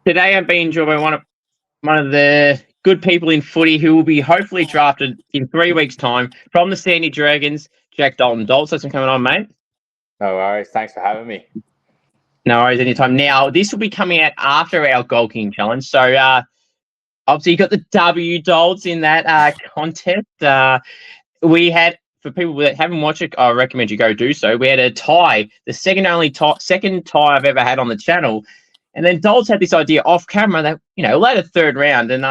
Today I'm being joined by one of the good people in footy who will be hopefully drafted in 3 weeks' time from the Sandy Dragons, Jack Dalton. Dalton, thanks for coming on, mate. No worries. Thanks for having me. No worries, anytime. Now, this will be coming out after our goal king challenge. So, obviously, you got the W Dolts in that contest. We had, for people that haven't watched it, I recommend you go do so. We had a tie, the second tie I've ever had on the channel. And then Dolts had this idea off camera that, later third round. And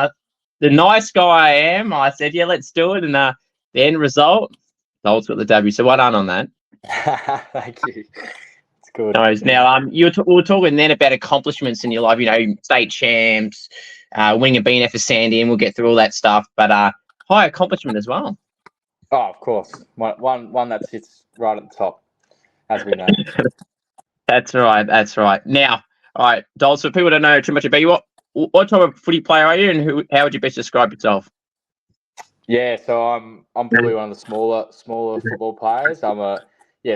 the nice guy I am, I said, yeah, let's do it. And the end result, Dolts got the W. So well done on that. Thank you. It's good. Nice. Now, we were talking then about accomplishments in your life, state champs, winning a BNF for Sandy, and we'll get through all that stuff. But high accomplishment as well. Oh, of course. One that sits right at the top, as we know. That's right. Now, all right, Dolls, for people who don't know too much about you, what type of footy player are you, and how would you best describe yourself? Yeah, so I'm probably one of the smaller football players. I'm a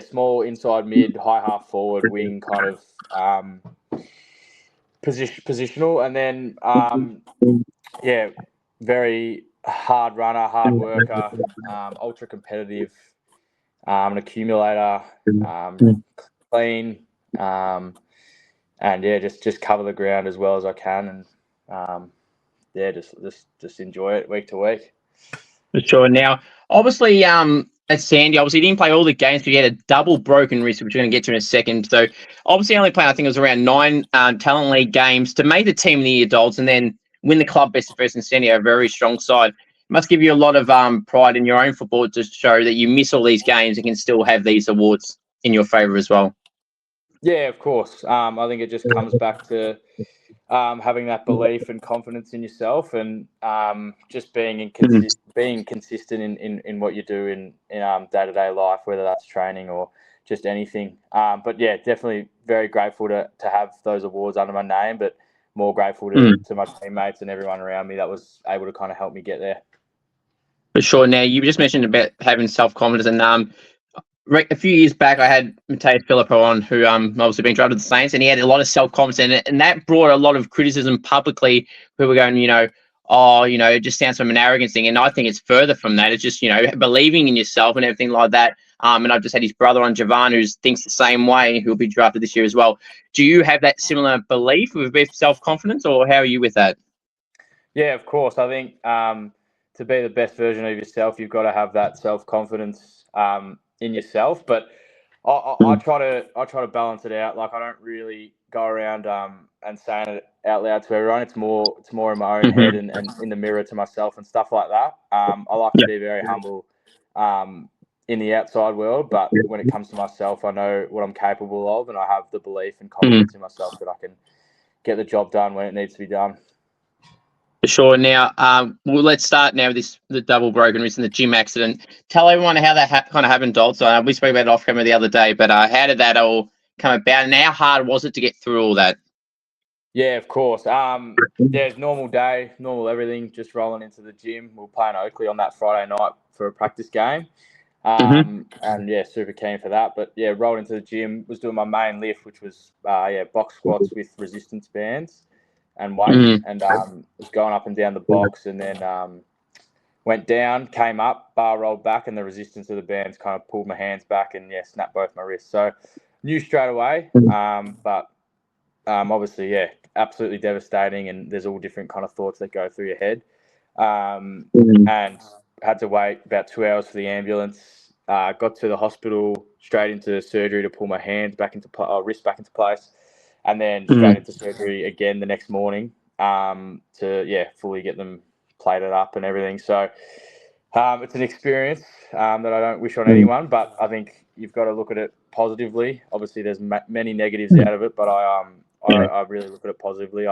small inside mid, high half forward, wing kind of positional, and then very hard runner, hard worker, ultra competitive, an accumulator, clean, and just cover the ground as well as I can, and just enjoy it week to week. For sure. Now, obviously, at Sandy, obviously, he didn't play all the games, but he had a double broken wrist, which we're going to get to in a second. So, obviously, only played, I think it was around 9 talent league games to make the team in the adults and then win the club best first in Sandy, a very strong side. It must give you a lot of pride in your own football to show that you miss all these games and can still have these awards in your favour as well. Yeah, of course. I think it just comes back to having that belief and confidence in yourself, and just being consistent in what you do in day-to-day life, whether that's training or just anything. But yeah, definitely very grateful to have those awards under my name, but more grateful to my teammates and everyone around me that was able to kind of help me get there. For sure. Now, you just mentioned about having self-confidence, and a few years back, I had Matteo Filippo on, who obviously been drafted to the Saints, and he had a lot of self-confidence, and that brought a lot of criticism publicly. People were going, it just sounds from an arrogance thing, and I think it's further from that. It's just, believing in yourself and everything like that. And I've just had his brother on, Javan, who thinks the same way, who'll be drafted this year as well. Do you have that similar belief with self-confidence, or how are you with that? Yeah, of course. I think to be the best version of yourself, you've got to have that self-confidence in yourself, but I try to balance it out. Like, I don't really go around and saying it out loud to everyone. It's more in my own head and in the mirror to myself and stuff like that. I like to be very humble in the outside world, but when it comes to myself, I know what I'm capable of, and I have the belief and confidence in myself that I can get the job done when it needs to be done. For sure. Now, let's start now with the double broken wrist and the gym accident. Tell everyone how that kind of happened, Dolts. We spoke about it off camera the other day, but how did that all come about, and how hard was it to get through all that? Yeah, of course. It's normal day, normal everything, just rolling into the gym. We were playing Oakley on that Friday night for a practice game. And super keen for that. But yeah, rolled into the gym, was doing my main lift, which was box squats with resistance bands and weight, and was going up and down the box, and then went down, came up, bar rolled back, and the resistance of the bands kind of pulled my hands back and snapped both my wrists. So knew straight away, but obviously, absolutely devastating, and there's all different kind of thoughts that go through your head. And had to wait about 2 hours for the ambulance. Got to the hospital, straight into surgery to pull my hands back into wrist back into place, and then straight into surgery again the next morning to fully get them plated up and everything. So it's an experience that I don't wish on anyone, but I think you've got to look at it positively. Obviously, there's many negatives out of it, but I really look at it positively.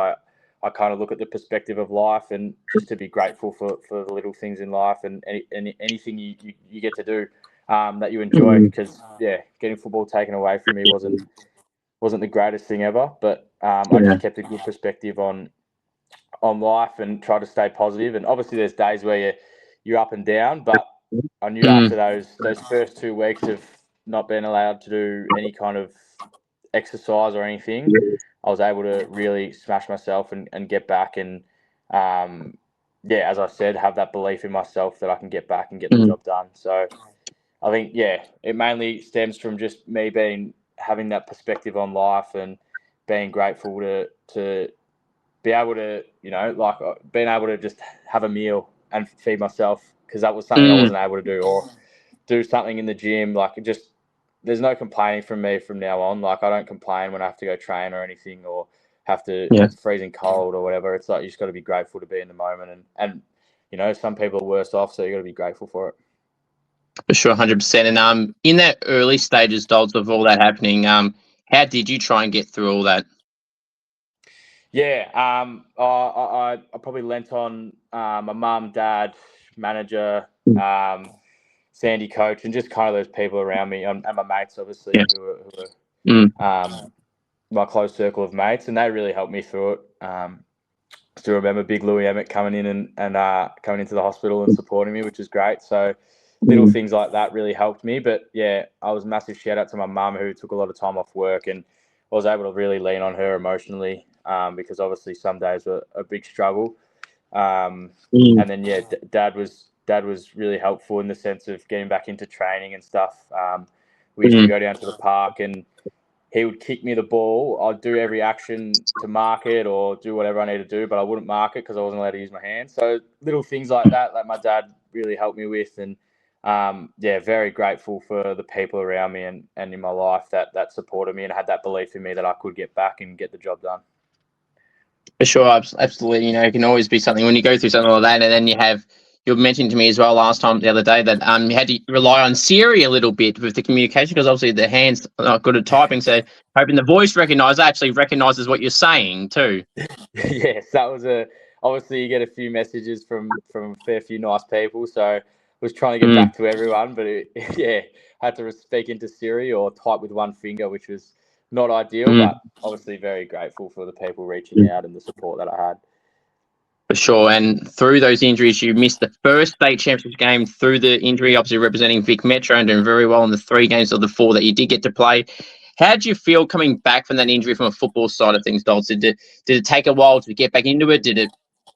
I kind of look at the perspective of life, and just to be grateful for the little things in life and anything you get to do that you enjoy. Because getting football taken away from me wasn't the greatest thing ever, but I just kept a good perspective on life and tried to stay positive. And obviously, there's days where you're up and down, but I knew after those first 2 weeks of not being allowed to do any kind of exercise or anything, I was able to really smash myself and get back and, as I said, have that belief in myself that I can get back and get the job done. So I think, it mainly stems from just me having that perspective on life and being grateful to be able to, being able to just have a meal and feed myself, because that was something I wasn't able to do, or do something in the gym. Like, there's no complaining from me from now on. Like, I don't complain when I have to go train or anything, or have to, it's freezing cold or whatever. It's like, you just got to be grateful to be in the moment. And some people are worse off, so you got to be grateful for it. For sure, 100%. And in that early stages, Dolts, of all that happening, how did you try and get through all that? Yeah, I probably lent on my mum, dad, manager, Sandy, coach, and just kind of those people around me, and my mates, obviously, who are my close circle of mates, and they really helped me through it. Still remember Big Louis Emmett coming in and coming into the hospital and supporting me, which is great. So little things like that really helped me. But I was a massive shout out to my mum, who took a lot of time off work, and I was able to really lean on her emotionally, because obviously some days were a big struggle. And then dad was really helpful in the sense of getting back into training and stuff. We used to go down to the park, and he would kick me the ball. I'd do every action to mark it or do whatever I need to do, but I wouldn't mark it because I wasn't allowed to use my hands. So little things like that my dad really helped me with. And very grateful for the people around me and in my life that supported me and had that belief in me that I could get back and get the job done. For sure, absolutely. It can always be something when you go through something like that, and then you mentioned to me as well the other day that you had to rely on Siri a little bit with the communication, because obviously the hands are not good at typing. So hoping the voice recognizer actually recognizes what you're saying too. Yes, that was obviously you get a few messages from a fair few nice people. So I was trying to get back to everyone, but had to speak into Siri or type with one finger, which was not ideal, but obviously very grateful for the people reaching out and the support that I had. For sure. And through those injuries, you missed the first state championship game through the injury, obviously representing Vic Metro and doing very well in the 3 games of the 4 that you did get to play. How did you feel coming back from that injury from a football side of things, Dolce? Did it take a while to get back into it? Did it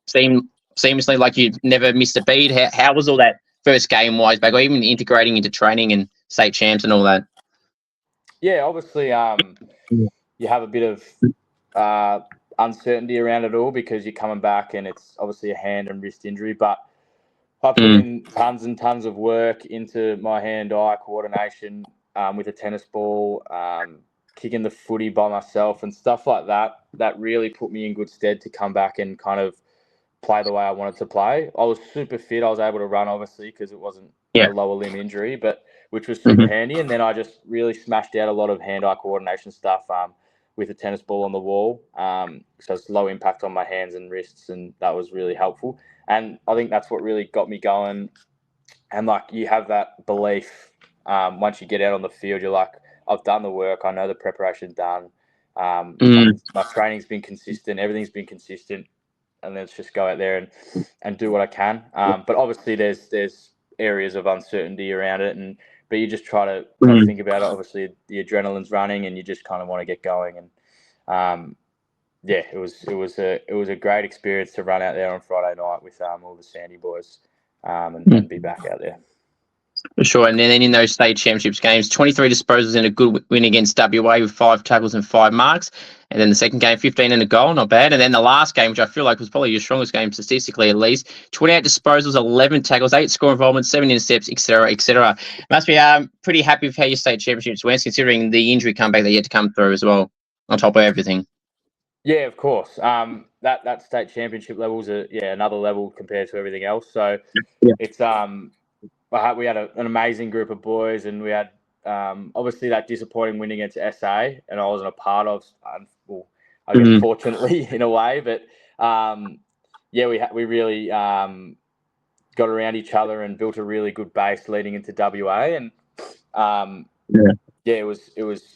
seem seamlessly like you never missed a beat? How was all that first game-wise back, or even integrating into training and state champs and all that? Yeah, obviously you have a bit of uncertainty around it all because you're coming back and it's obviously a hand and wrist injury, but I put in tons and tons of work into my hand-eye coordination with a tennis ball, kicking the footy by myself and stuff like that. That really put me in good stead to come back and kind of play the way I wanted to play. I was super fit. I was able to run, obviously, because it wasn't a lower limb injury, but which was super handy. And then I just really smashed out a lot of hand-eye coordination stuff with a tennis ball on the wall. So it's low impact on my hands and wrists, and that was really helpful. And I think that's what really got me going. And like, you have that belief once you get out on the field, you're like, I've done the work. I know the preparation's done. My training's been consistent. Everything's been consistent. And let's just go out there and do what I can. But obviously there's areas of uncertainty around it, but you just try to think about it. Obviously the adrenaline's running and you just kind of want to get going. And it was a great experience to run out there on Friday night with all the Sandy boys and be back out there. For sure. And then in those state championships games, 23 disposals and a good win against WA with 5 tackles and 5 marks. And then the second game, 15 and a goal, not bad. And then the last game, which I feel like was probably your strongest game statistically at least, 28 disposals, 11 tackles, 8 score involvements, 7 intercepts, etc., etc. Must be pretty happy with how your state championships went, considering the injury comeback that you had to come through as well, on top of everything. Yeah, of course. That state championship level is another level compared to everything else. So it's we had an amazing group of boys, and we had obviously that disappointing win against SA, and I wasn't a part of. I guess fortunately in a way, but we really got around each other and built a really good base leading into WA, and it was.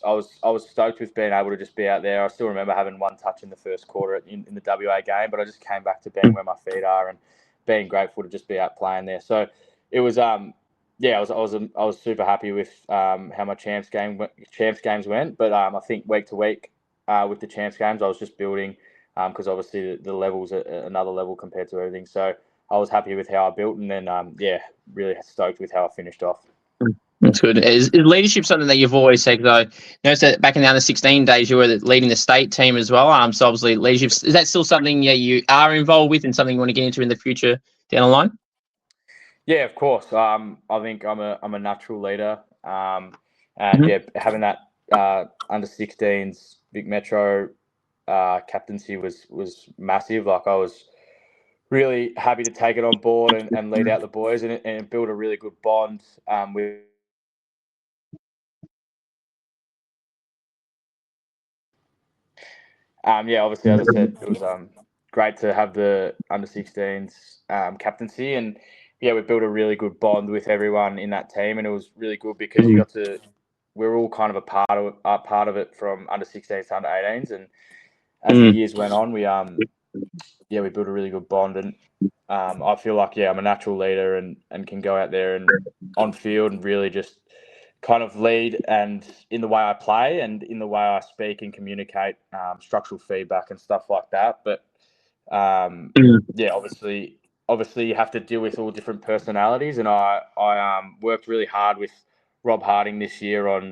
I was stoked with being able to just be out there. I still remember having 1 touch in the first quarter in the WA game, but I just came back to being where my feet are and being grateful to just be out playing there. So it was yeah, I was super happy with how my champs games went. But I think week to week with the champs games, I was just building because obviously the levels are another level compared to everything. So I was happy with how I built, and then really stoked with how I finished off. That's good. Is leadership something that you've always said? Though, notice that back in the under 16 days, you were leading the state team as well. So obviously, leadership is that still something you are involved with, and something you want to get into in the future down the line? Yeah, of course. I think I'm a natural leader, and having that under 16s Vic Metro captaincy was massive. Like I was really happy to take it on board and lead out the boys and build a really good bond with. Obviously, as I said, it was great to have the under 16s captaincy, and we built a really good bond with everyone in that team, and it was really good because we're all kind of a part of it from under 16s to under 18s, and as the years went on, we built a really good bond, and I feel like I'm a natural leader and can go out there and on field and really just kind of lead and in the way I play and in the way I speak and communicate structural feedback and stuff like that. But obviously you have to deal with all different personalities, and I worked really hard with Rob Harding this year on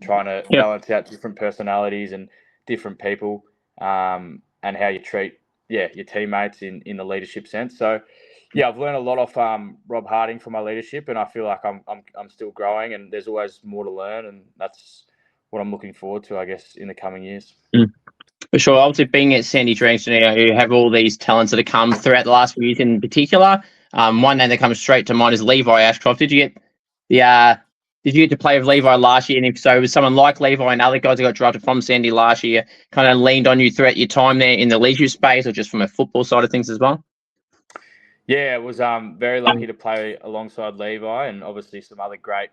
trying to balance out different personalities and different people and how you treat your teammates in the leadership sense. So I've learned a lot off Rob Harding for my leadership, and I feel like I'm still growing, and there's always more to learn, and that's what I'm looking forward to, I guess, in the coming years. For sure. Obviously, being at Sandy Drinks, you have all these talents that have come throughout the last few years in particular. One name that comes straight to mind is Levi Ashcroft. Did you get to play with Levi last year? And if so, was someone like Levi and other guys that got drafted from Sandy last year kind of leaned on you throughout your time there in the leadership space, or just from a football side of things as well? Yeah, it was very lucky to play alongside Levi, and obviously some other great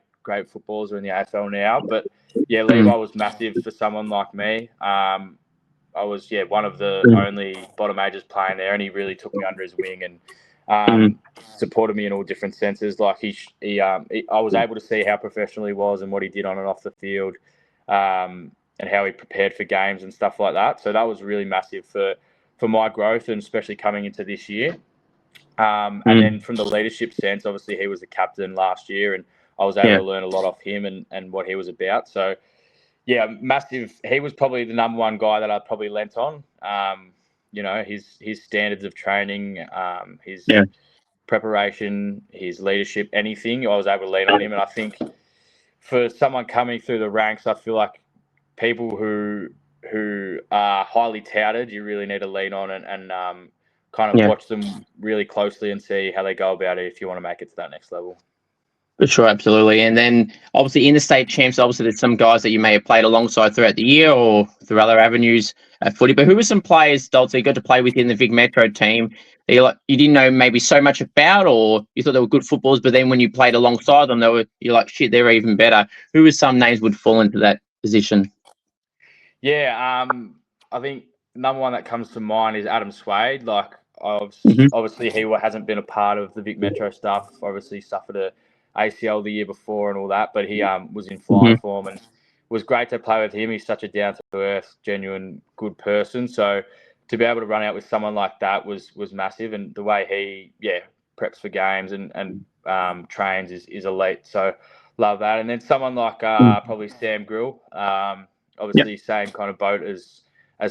footballers are in the AFL now. But Levi was massive for someone like me. I was one of the only bottom ages playing there, and he really took me under his wing and supported me in all different senses. Like I was able to see how professional he was and what he did on and off the field, and how he prepared for games and stuff like that. So that was really massive for my growth, and especially coming into this year. And then from the leadership sense, obviously he was the captain last year, and I was able to learn a lot off him and what he was about. So massive. He was probably the number one guy that I probably lent on. His standards of training, his preparation, his leadership, anything, I was able to lean on him. And I think for someone coming through the ranks, I feel like people who are highly touted, you really need to lean on and kind of watch them really closely and see how they go about it if you want to make it to that next level. For sure, absolutely. And then obviously in the state champs, obviously there's some guys that you may have played alongside throughout the year or through other avenues at footy. But who were some players, Dalton, you got to play with in the Vic Metro team that you didn't know maybe so much about, or you thought they were good footballers, but then when you played alongside them, you're like, shit, they're even better. Who were some names would fall into that position? Yeah, I think number one that comes to mind is Adam Swade. Like, obviously he hasn't been a part of the Vic Metro stuff. Obviously suffered a ACL the year before and all that, but he was in flying form, and it was great to play with him. He's such a down-to-earth, genuine, good person. So to be able to run out with someone like that was massive, and the way he preps for games and trains is elite. So love that. And then someone like probably Sam Grill. Obviously same kind of boat as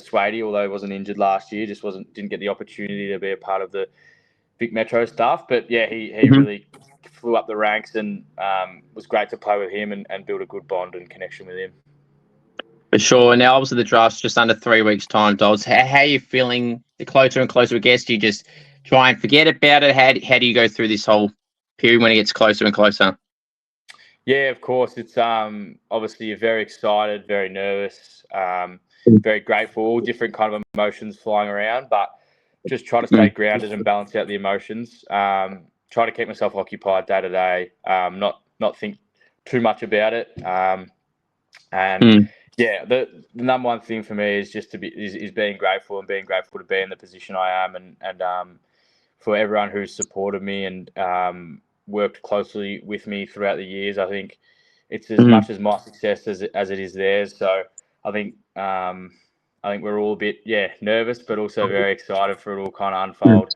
Swady, although he wasn't injured last year, just didn't get the opportunity to be a part of the Vic Metro stuff. But he really flew up the ranks, and was great to play with him and build a good bond and connection with him. For sure. Now, obviously, the draft's just under 3 weeks' time, Dolls. How are you feeling the closer and closer it gets? Do you just try and forget about it? How do you go through this whole period when it gets closer and closer? Yeah, of course. It's obviously you're very excited, very nervous, very grateful, all different kind of emotions flying around, but just try to stay grounded and balance out the emotions. Try to keep myself occupied day to day, not think too much about it. The number one thing for me is just is being grateful, and being grateful to be in the position I am, and for everyone who's supported me and worked closely with me throughout the years. I think it's as much as my success as it is theirs. So I think we're all a bit nervous, but also very excited for it all kind of unfold.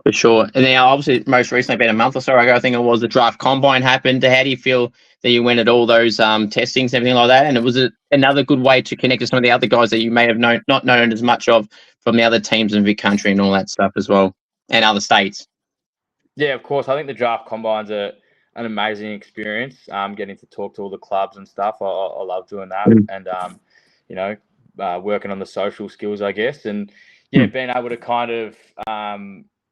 For sure. And then obviously most recently, about a month or so ago, I think it was, the draft combine happened. How do you feel that you went at all those testings and everything like that? And it was another good way to connect to some of the other guys that you may have not known as much of from the other teams in Vic Country and all that stuff as well, and other states. Yeah, of course. I think the draft combine's an amazing experience. Getting to talk to all the clubs and stuff. I love doing that, and working on the social skills, I guess, and being able to kind of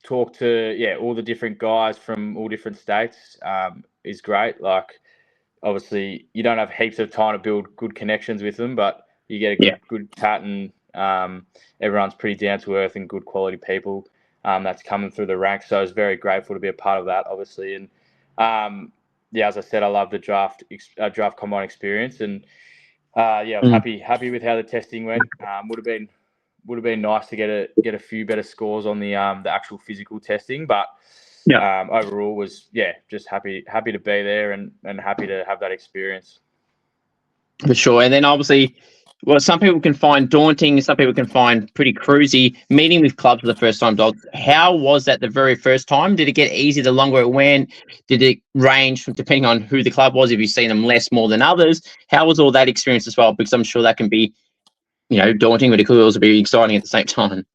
talk to all the different guys from all different states is great. Like, obviously, you don't have heaps of time to build good connections with them, but you get a good chat, and everyone's pretty down to earth and good quality people. That's coming through the ranks. So I was very grateful to be a part of that, obviously. And as I said, I love the draft combine experience, and I was happy with how the testing went. Would have been nice to get a few better scores on the actual physical testing, but overall was just happy to be there and happy to have that experience. For sure. And then obviously, well, some people can find daunting, some people can find pretty cruisy meeting with clubs for the first time, Dogs. How was that the very first time? Did it get easier the longer it went? Did it range from, depending on who the club was, if you've seen them less, more than others? How was all that experience as well? Because I'm sure that can be, daunting, but it could also be exciting at the same time.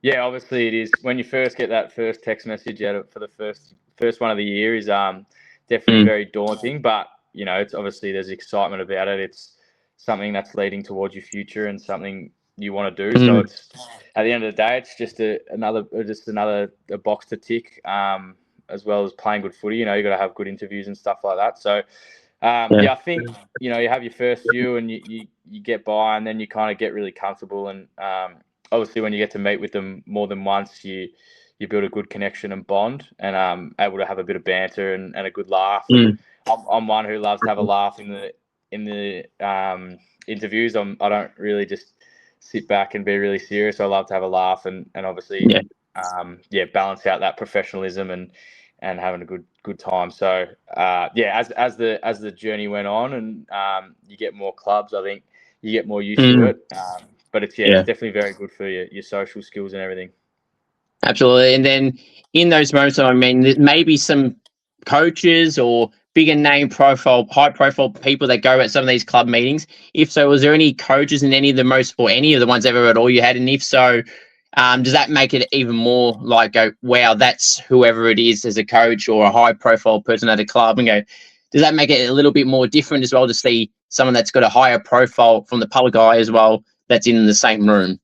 Yeah, obviously it is. When you first get that first text message out for the first one of the year is definitely very daunting, but it's obviously there's excitement about it. It's something that's leading towards your future and something you want to do. So it's, at the end of the day, it's just another box to tick, as well as playing good footy. You got to have good interviews and stuff like that. So I think you have your first few and you get by, and then you kind of get really comfortable, and obviously when you get to meet with them more than once, you build a good connection and bond, and able to have a bit of banter and a good laugh. I'm one who loves to have a laugh in the interviews. I don't really just sit back and be really serious. I love to have a laugh and obviously balance out that professionalism and having a good time. So as the journey went on and you get more clubs, I think you get more used to it. But it's definitely very good for your social skills and everything. Absolutely. And then in those moments, I mean, there may be some coaches or bigger name profile, high profile people that go at some of these club meetings. If so, was there any coaches in any of the ones ever at all you had? And if so, does that make it even more like, go, wow, that's whoever it is as a coach or a high profile person at a club, and go, does that make it a little bit more different as well to see someone that's got a higher profile from the public eye as well that's in the same room?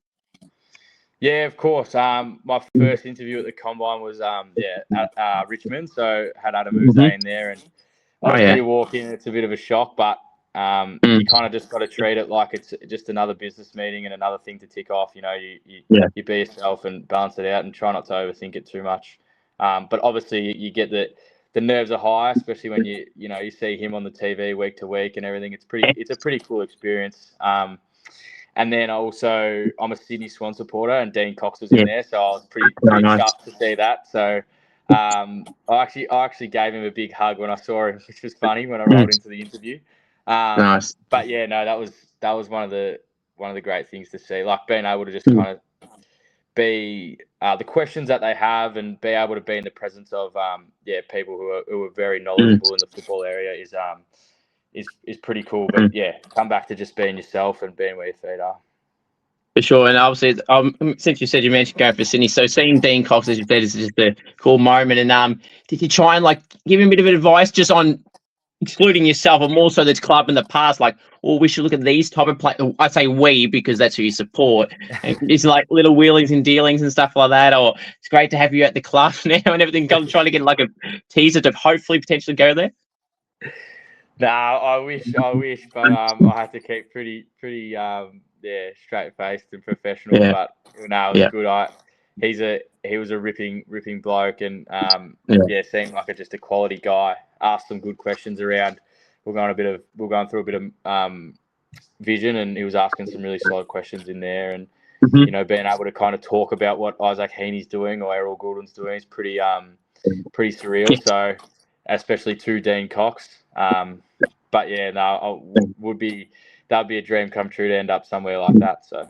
Yeah, of course. My first interview at the combine was at Richmond, so had Adam Uze in there, and obviously you walk in, it's a bit of a shock, but you kind of just got to treat it like it's just another business meeting and another thing to tick off. You be yourself and balance it out and try not to overthink it too much. But obviously you get the nerves are high, especially when you see him on the TV week to week and everything. It's a pretty cool experience. And then also, I'm a Sydney Swan supporter, and Dean Cox was in there, so I was pretty chuffed to see that. So I actually gave him a big hug when I saw him, which was funny when I rolled into the interview. Nice. But that was one of the great things to see, like being able to just kind of be the questions that they have and be able to be in the presence of people who are very knowledgeable in the football area is pretty cool. But come back to just being yourself and being where your feet are. For sure. And obviously, since you mentioned going for Sydney, so seeing Dean Cox, as you said, is just a cool moment. And did you try and give him a bit of advice just on excluding yourself, or more so this club in the past, we should look at these type of players? I say we because that's who you support. It's like little wheelings and dealings and stuff like that. Or it's great to have you at the club now and everything. I'm trying to get a teaser to hopefully potentially go there. No, I wish, but I have to keep pretty straight faced and professional. Yeah. But no, it was good. He was a ripping bloke, and seemed like just a quality guy. Asked some good questions around. We're going through a bit of vision, and he was asking some really solid questions in there, and being able to kind of talk about what Isaac Heaney's doing or Errol Goulden's doing is pretty pretty surreal. So, especially to Dean Cox. But yeah, no, that'd be a dream come true to end up somewhere like that. So.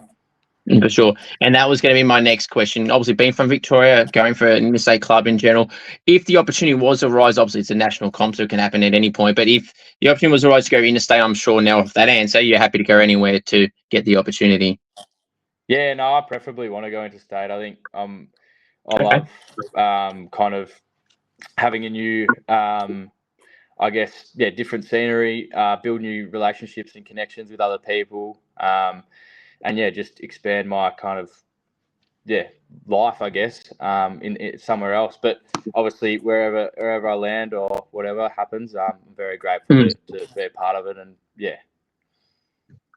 For sure. And that was going to be my next question. Obviously, being from Victoria, going for an interstate club in general, if the opportunity was to rise, obviously it's a national comp, so it can happen at any point. But if the opportunity was to rise to go interstate, I'm sure now with that answer, you're happy to go anywhere to get the opportunity. Yeah, no, I preferably want to go interstate. I think I love kind of having a new, I guess, different scenery, build new relationships and connections with other people, and just expand my kind of life, I guess, in somewhere else. But obviously, wherever I land or whatever happens, I'm very grateful to be a part of it. And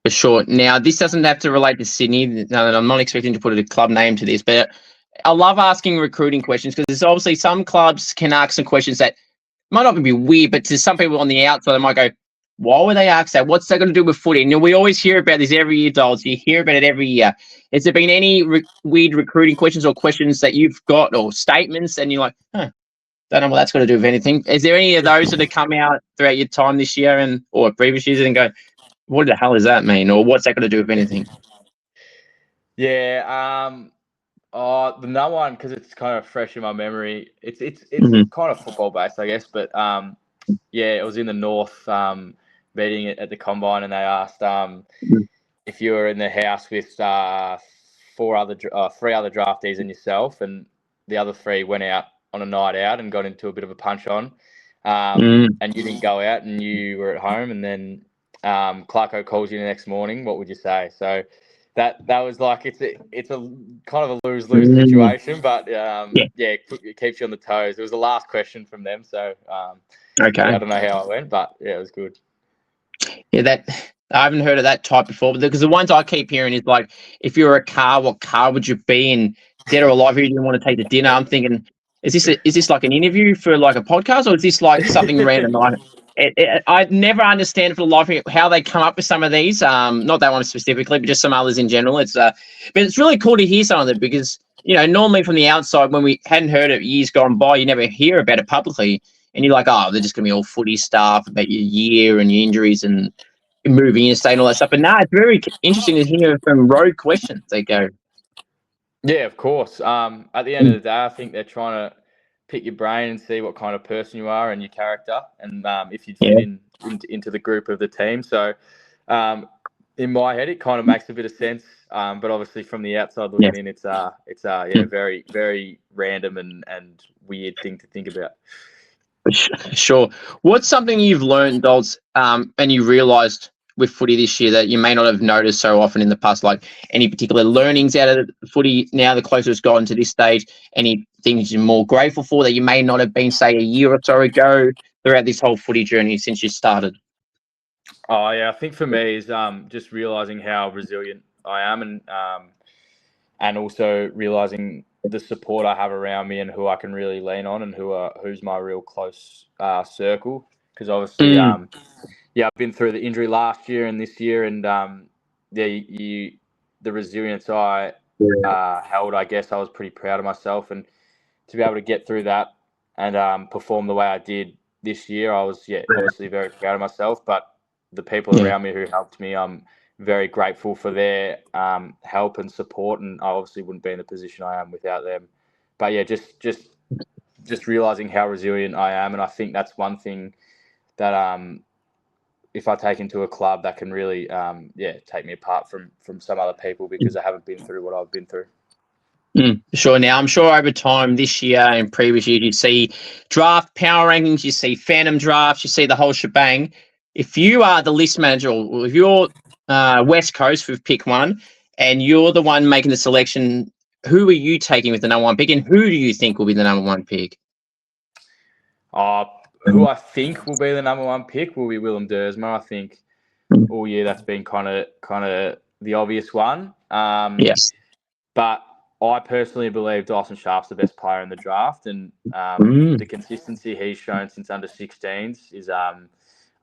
For sure. Now, this doesn't have to relate to Sydney. No, I'm not expecting to put a club name to this, but I love asking recruiting questions because there's obviously some clubs can ask some questions that might not be weird, but to some people on the outside, they might go, why would they ask that? What's that going to do with footy? And we always hear about this every year, Dolls. You hear about it every year. Has there been any weird recruiting questions or questions that you've got or statements and you're like, don't know what that's got to do with anything? Is there any of those that have come out throughout your time this year or previous years and go, what the hell does that mean? Or what's that got to do with anything? Yeah. The number one, because it's kind of fresh in my memory. It's kind of football based, I guess. But it was in the north meeting at the combine, and they asked if you were in the house with three other draftees and yourself, and the other three went out on a night out and got into a bit of a punch on, and you didn't go out and you were at home, and then Clarko calls you the next morning. What would you say? So. That was like it's a kind of a lose-lose situation, but it keeps you on the toes. It was the last question from them, so okay. I don't know how it went, but it was good. Yeah, I haven't heard of that type before, because the ones I keep hearing is like, if you were a car, what car would you be? And dead or alive, who do you want to take to dinner? I'm thinking, is this like an interview for like a podcast, or is this like something random? I never understand for the life of me how they come up with some of these. Not that one specifically, but just some others in general. But it's really cool to hear some of it because normally from the outside, when we hadn't heard it years gone by, you never hear about it publicly, and you're like, oh, they're just gonna be all footy stuff about your year and your injuries and moving interstate and all that stuff. But it's very interesting to hear from road questions. They go, yeah, of course. At the end of the day, I think they're trying to pick your brain and see what kind of person you are and your character, and if you'd fit into the group of the team. So, in my head, it kind of makes a bit of sense. But obviously, from the outside looking in, it's very, very random and weird thing to think about. Sure. What's something you've learned, Dolts, and you realised with footy this year that you may not have noticed so often in the past? Like any particular learnings out of the footy now, the closer it's gotten to this stage? Any things you're more grateful for that you may not have been, say, a year or so ago throughout this whole footy journey since you started? Oh yeah, I think for me is just realising how resilient I am, and also realising the support I have around me and who I can really lean on and who's my real close circle. Because obviously, I've been through the injury last year and this year, and the resilience I held, I guess I was pretty proud of myself, and to be able to get through that and perform the way I did this year, I was obviously very proud of myself. But the people around me who helped me, I'm very grateful for their help and support, and I obviously wouldn't be in the position I am without them. But just realizing how resilient I am, and I think that's one thing that if I take into a club, that can really take me apart from some other people, because I haven't been through what I've been through. Sure. Now, I'm sure over time this year and previous years, you see draft power rankings, you see phantom drafts, you see the whole shebang. If you are the list manager, or if you're West Coast, we've picked one, and you're the one making the selection, who are you taking with the number one pick, and who do you think will be the number one pick? Who I think will be the number one pick will be Willem Dersma. I think all year that's been kind of the obvious one. Yes. But I personally believe Dyson Sharp's the best player in the draft, and the consistency he's shown since under 16s is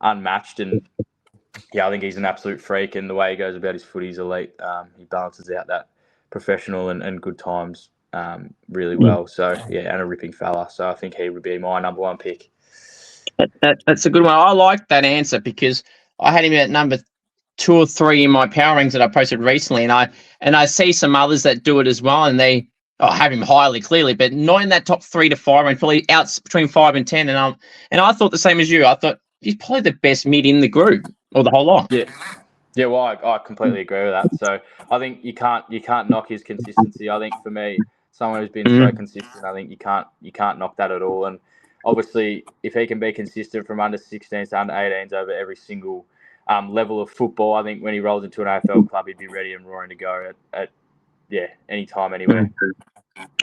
unmatched. And I think he's an absolute freak, and the way he goes about his footy is elite. He balances out that professional and good times really well. So, yeah, and a ripping fella. So I think he would be my number one pick. That's a good one. I like that answer because I had him at number 2 or 3 in my power rings that I posted recently, and I see some others that do it as well, and they have him highly, clearly, but not in that top 3 to 5, and probably out between 5 and 10. And I thought the same as you. I thought he's probably the best mid in the group or the whole lot. Yeah. Well, I completely agree with that. So I think you can't knock his consistency. I think for me, someone who's been so consistent, I think you can't knock that at all. And obviously, if he can be consistent from under 16s to under 18s over every single level of football, I think when he rolls into an AFL club, he'd be ready and roaring to go at anytime, anywhere.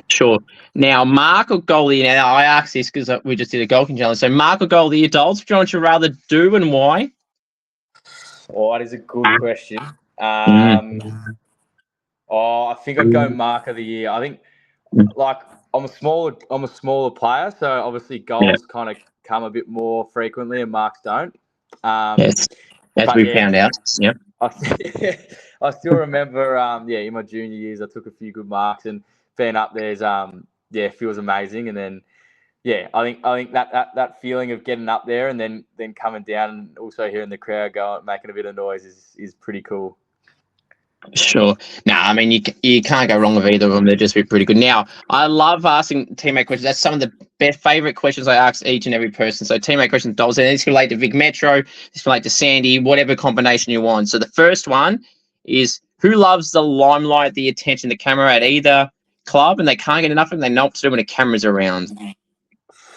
Sure. Now, Mark or Goldie? Now, I asked this because we just did a golfing challenge. So, Mark or Goldie adults, which one would you rather do and why? Oh, that is a good question. I think I'd go Mark of the Year. I think, like, I'm a smaller player, so obviously goals kind of come a bit more frequently, and marks don't. Yes, as we found out. Yep. I still remember, in my junior years, I took a few good marks, and being up there's, feels amazing. And then, I think that feeling of getting up there and then coming down and also hearing the crowd making a bit of noise is pretty cool. Sure. No, I mean, you can't go wrong with either of them. They're just pretty good. Now, I love asking teammate questions. That's some of the best favourite questions I ask each and every person. So teammate questions, dolls, and this can relate to Vic Metro, this can relate to Sandy, whatever combination you want. So the first one is, who loves the limelight, the attention, the camera at either club, and they can't get enough of it, and they know what to do when the camera's around?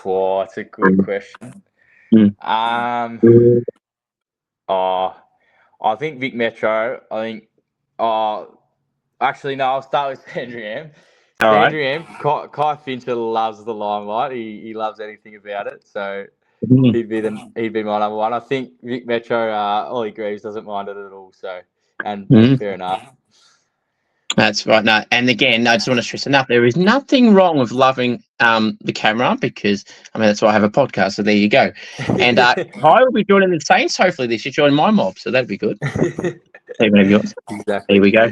Oh, that's a good question. I think Vic Metro. I think. Actually, no. I'll start with Sandringham. Sandringham. Right. Kai Fincher loves the limelight. He loves anything about it. So he'd be my number one. I think Vic Metro. Ollie Greaves doesn't mind it at all. So fair enough. That's right. No, and again, I just want to stress enough. There is nothing wrong with loving the camera because that's why I have a podcast. So there you go. And I will be joining the Saints. Hopefully, this should join my mob. So that'd be good. Even of yours. Exactly. Here we go.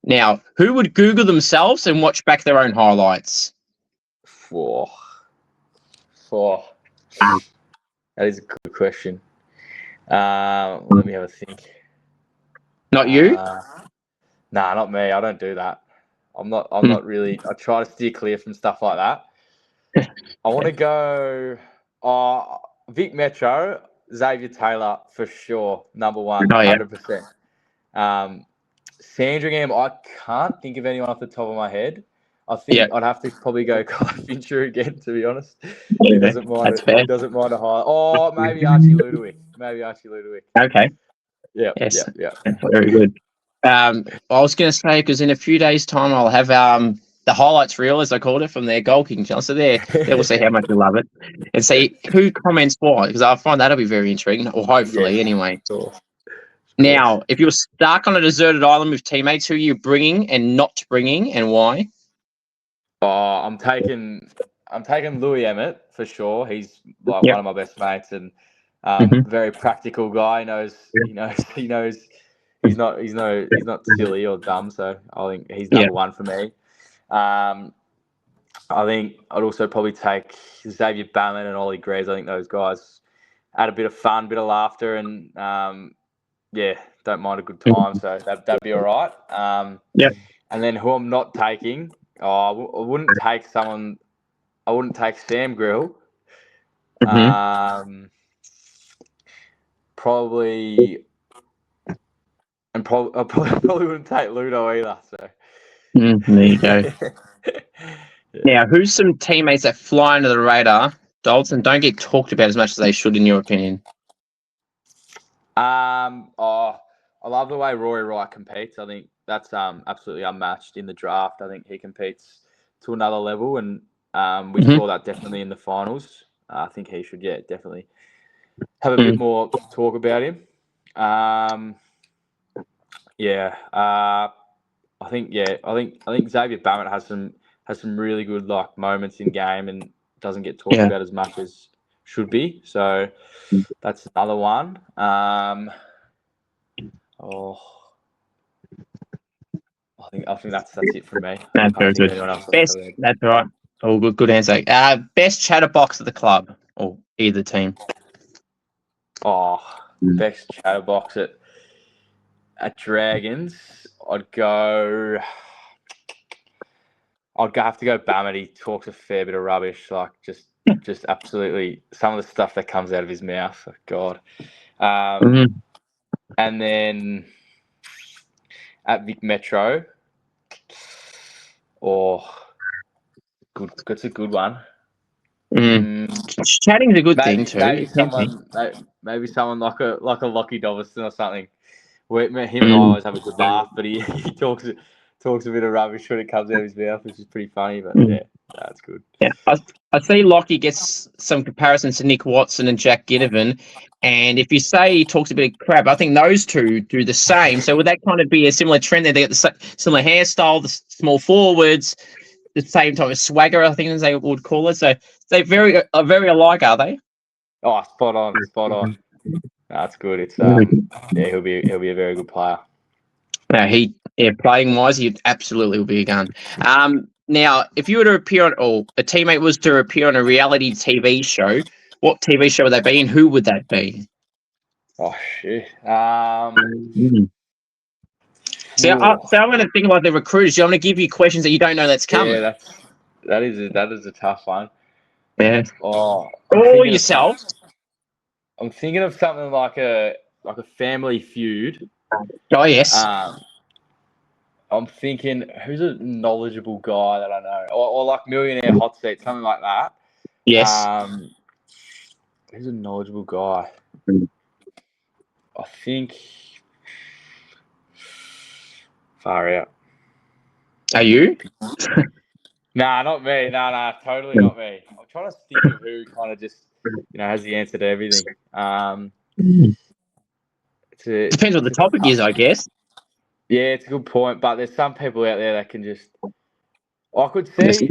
Now, who would Google themselves and watch back their own highlights? That is a good question. Let me have a think. Not you? Nah, not me. I don't do that. I'm not really. I try to steer clear from stuff like that. I want to go. Vic Metro, Xavier Taylor for sure, number one, 100%. Sandringham, I can't think of anyone off the top of my head. I think I'd have to probably go Kai Fincher again, to be honest. He doesn't mind. He doesn't mind a high. Oh, maybe Archie Ludowick. Okay. Yeah. Yes. Yeah. Very good. I was going to say, because in a few days' time, I'll have the highlights reel, as I called it, from their goal kicking channel. So they will see how much you love it and see who comments why, because I find that'll be very intriguing, or hopefully anyway. Sure. Now, if you're stuck on a deserted island with teammates, who are you bringing and not bringing, and why? I'm taking Louis Emmett for sure. He's like one of my best mates and very practical guy. He knows. He's not silly or dumb. So I think he's number one for me. I think I'd also probably take Xavier Ballin and Ollie Greaves. I think those guys had a bit of fun, bit of laughter, and don't mind a good time. So that'd be all right. And then who I'm not taking, I wouldn't take someone. I wouldn't take Sam Grill. Probably. And I probably wouldn't take Ludo either. So there you go. Now, who's some teammates that fly under the radar, Dalton, don't get talked about as much as they should, in your opinion? I love the way Rory Wright competes. I think that's absolutely unmatched in the draft. I think he competes to another level, and we saw that definitely in the finals. I think he should, definitely have a bit more talk about him. I think Xavier Ballin has some really good moments in game and doesn't get talked about as much as should be. So that's another one. I I think that's it from me. That's very good. Best. That's right. Oh, good answer. Best chatterbox of the club or either team. Best chatterbox at Dragons. I'd have to go Bammet. He talks a fair bit of rubbish, like just absolutely some of the stuff that comes out of his mouth. Oh, God. And then at Vic Metro, that's a good one. Chatting's a good thing too. Maybe someone like a Lockie Doverson or something. Him and I always have a good laugh, but he talks a bit of rubbish when it comes out of his mouth, which is pretty funny. But yeah, that's good. Yeah, I see Lockie gets some comparisons to Nick Watson and Jack Ginnivan, and if you say he talks a bit of crap, I think those two do the same. So would that kind of be a similar trend there? They got the similar hairstyle, the small forwards, the same type of swagger, I think as they would call it. So they very alike, are they? Oh, spot on. That's good. It's he'll be a very good player. Playing wise, he absolutely will be a gun. Now, if you were to appear on, or a teammate was to appear on a reality TV show, what TV show would that be, and who would that be? Oh shit. So I'm going to think about the recruiters. I'm going to give you questions that you don't know that's coming. Yeah, that is a tough one. Yeah. Oh, or yourself. I'm thinking of something like a Family Feud. Oh yes. I'm thinking who's a knowledgeable guy that I know, or like Millionaire Hot Seat, something like that. Yes. Who's a knowledgeable guy? I think. Far out. Are you? Nah, not me. Nah, totally not me. I'm trying to think of who kind of just, has the answer to everything. Depends what the topic is, I guess. Yeah, it's a good point. But there's some people out there that can just. I could see.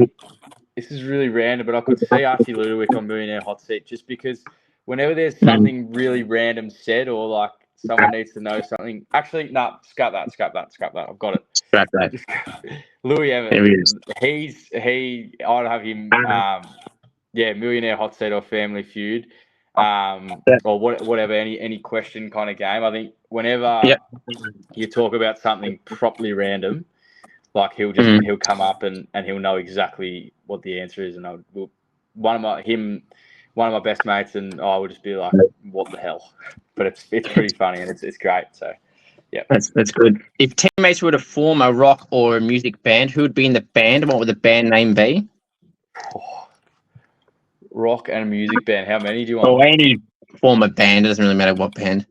This is really random, but I could see Archie Ludowick on Millionaire Hot Seat just because whenever there's something really random said or like someone needs to know something. Actually, no, scrap that. I've got it. Scrap that. Louis Evans. I'd have him. Millionaire Hot Seat or Family Feud, or whatever. Any question kind of game. I think whenever you talk about something properly random, like he'll come up and he'll know exactly what the answer is, and one of my best mates and I would just be like, what the hell? But it's pretty funny and it's great. So yeah, that's good. If teammates were to form a rock or a music band, who would be in the band and what would the band name be? Rock and a music band. How many do you want? Or any form of band. It doesn't really matter what band.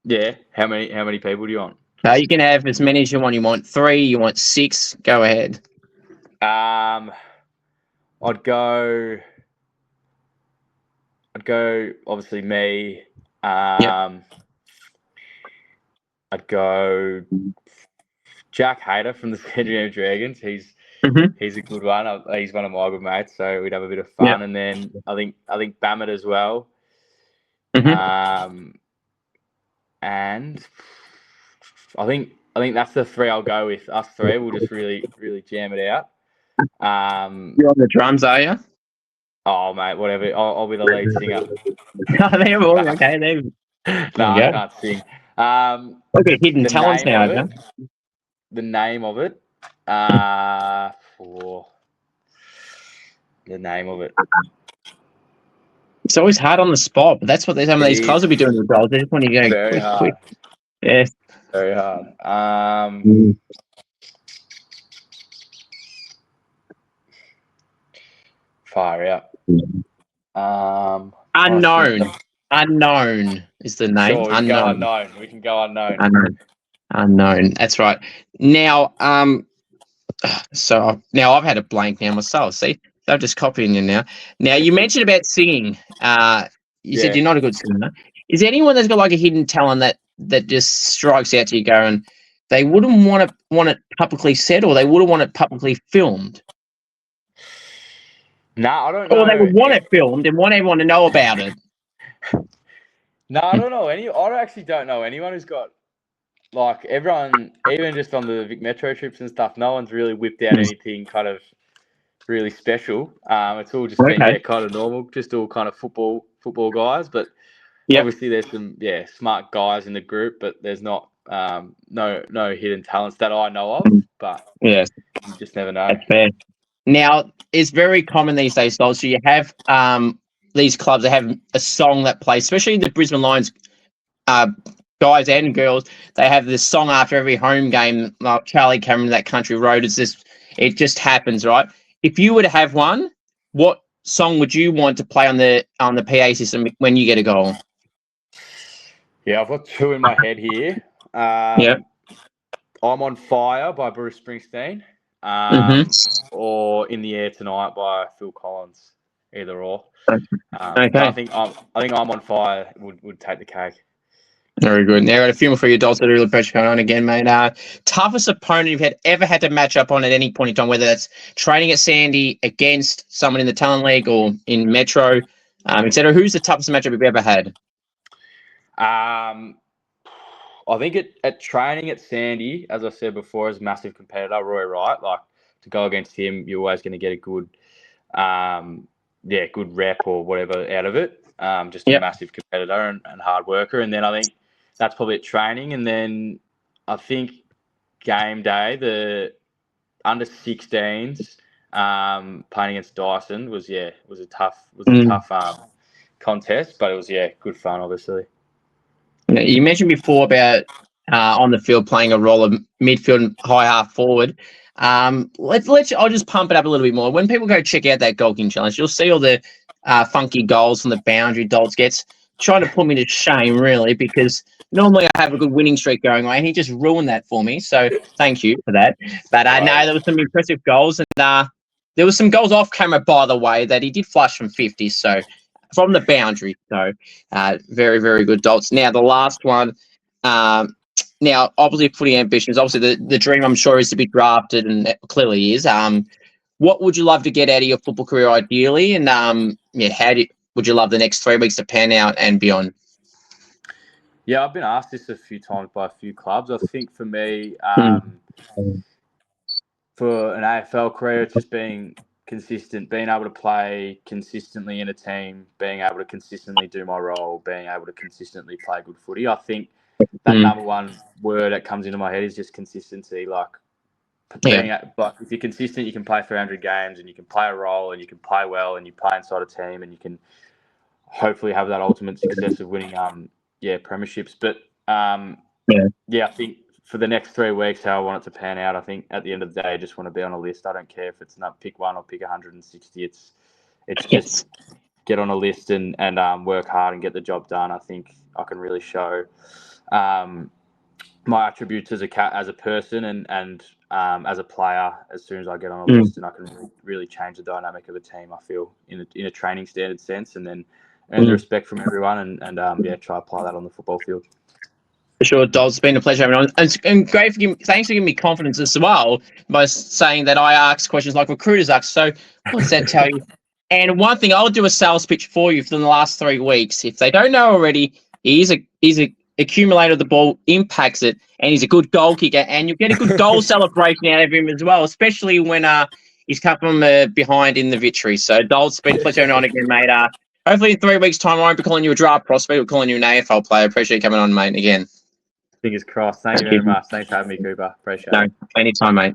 Yeah. How many people do you want? You can have as many as you want. You want 3, you want 6. Go ahead. I'd go obviously me. I'd go Jack Hayter from the Sandringham Dragons. He's a good one. He's one of my good mates, so we'd have a bit of fun. And then I think Bammet as well. And I think that's the 3 I'll go with. Us 3, we'll just really jam it out. You're on the drums, are you? Oh mate, whatever. I'll be the lead singer. They're all okay. No, I can't sing. Look at hidden talents now. The name of it. It's always hard on the spot, but that's what some of these clubs will be doing with goals. They just want to go very quick. Yes. Very hard. Far out. Unknown is the name. Sure, we can go unknown. Unknown. That's right. Now, so now I've had a blank now myself. See, they're just copying you now. Now you mentioned about singing. You said you're not a good singer. Is there anyone that's got like a hidden talent that just strikes out to you, going, they wouldn't want it publicly said, or they wouldn't want it publicly filmed? No, I don't know. Or they would want it filmed and want everyone to know about it. No, I don't know I actually don't know anyone who's got like everyone, even just on the Vic Metro trips and stuff, no one's really whipped out anything kind of really special. It's all just been kind of normal, just all kind of football guys. But obviously there's some smart guys in the group, but there's not no hidden talents that I know of. But you just never know. That's fair. Now, it's very common these days, so you have these clubs that have a song that plays, especially the Brisbane Lions guys and girls. They have this song after every home game, like Charlie Cameron, That Country Road. It just happens, right? If you were to have one, what song would you want to play on the PA system when you get a goal? Yeah, I've got two in my head here. I'm on Fire by Bruce Springsteen. Or In the Air Tonight by Phil Collins, either or. I think I'm on Fire would take the cake. Very good. Now, got a few more for you, Dolce. A little pressure going on again, mate. Toughest opponent you've ever had to match up on at any point in time, whether that's training at Sandy against someone in the Talent League or in Metro, etc. Who's the toughest matchup you've ever had? I think at training at Sandy, as I said before, as a massive competitor, Roy Wright, like to go against him, you're always going to get a good, good rep or whatever out of it. Just a massive competitor and hard worker. And then I think that's probably at training. And then I think game day, the under 16s playing against Dyson was a tough contest, but it was good fun, obviously. You mentioned before about on the field playing a role of midfield and high half forward. I'll just pump it up a little bit more. When people go check out that Goal King Challenge, you'll see all the funky goals from the boundary Dolts gets, trying to put me to shame, really, because normally I have a good winning streak going on, and he just ruined that for me. So thank you for that. But no, there was some impressive goals, and there was some goals off camera, by the way, that he did flush from 50. So from the boundary. So very, very good Dolts. Now, the last one. Now, obviously, footy ambitions. Obviously, the dream, I'm sure, is to be drafted, and it clearly is. What would you love to get out of your football career, ideally? And would you love the next 3 weeks to pan out and beyond? Yeah, I've been asked this a few times by a few clubs. I think for me, for an AFL career, it's just being consistent, being able to play consistently in a team, being able to consistently do my role, being able to consistently play good footy. I think that number one word that comes into my head is just consistency. Like if you're consistent, you can play 300 games and you can play a role and you can play well and you play inside a team and you can hopefully have that ultimate success of winning premierships. But I think for the next 3 weeks, how I want it to pan out, I think at the end of the day, I just want to be on a list. I don't care if it's not pick one or pick 160. It's just get on a list and work hard and get the job done. I think I can really show my attributes as a person and as a player as soon as I get on a list, and I can really change the dynamic of a team, I feel, in a training standard sense, and then earn the respect from everyone and try to apply that on the football field. For sure, Dol. It's been a pleasure having you on. And great thanks for giving me confidence as well by saying that I ask questions like recruiters ask. So what does that tell you? And one thing, I'll do a sales pitch for you for the last 3 weeks. If they don't know already, he's a accumulator of the ball, impacts it, and he's a good goal kicker. And you'll get a good goal celebration out of him as well, especially when he's come from behind in the victory. So, Dol, it's been a pleasure having you on again, mate. Hopefully in 3 weeks' time, I won't be calling you a draft prospect. We're calling you an AFL player. Appreciate you coming on, mate, again. Fingers crossed. Thank you very much. Thanks for having me, Cooper. Appreciate it. No, anytime, mate.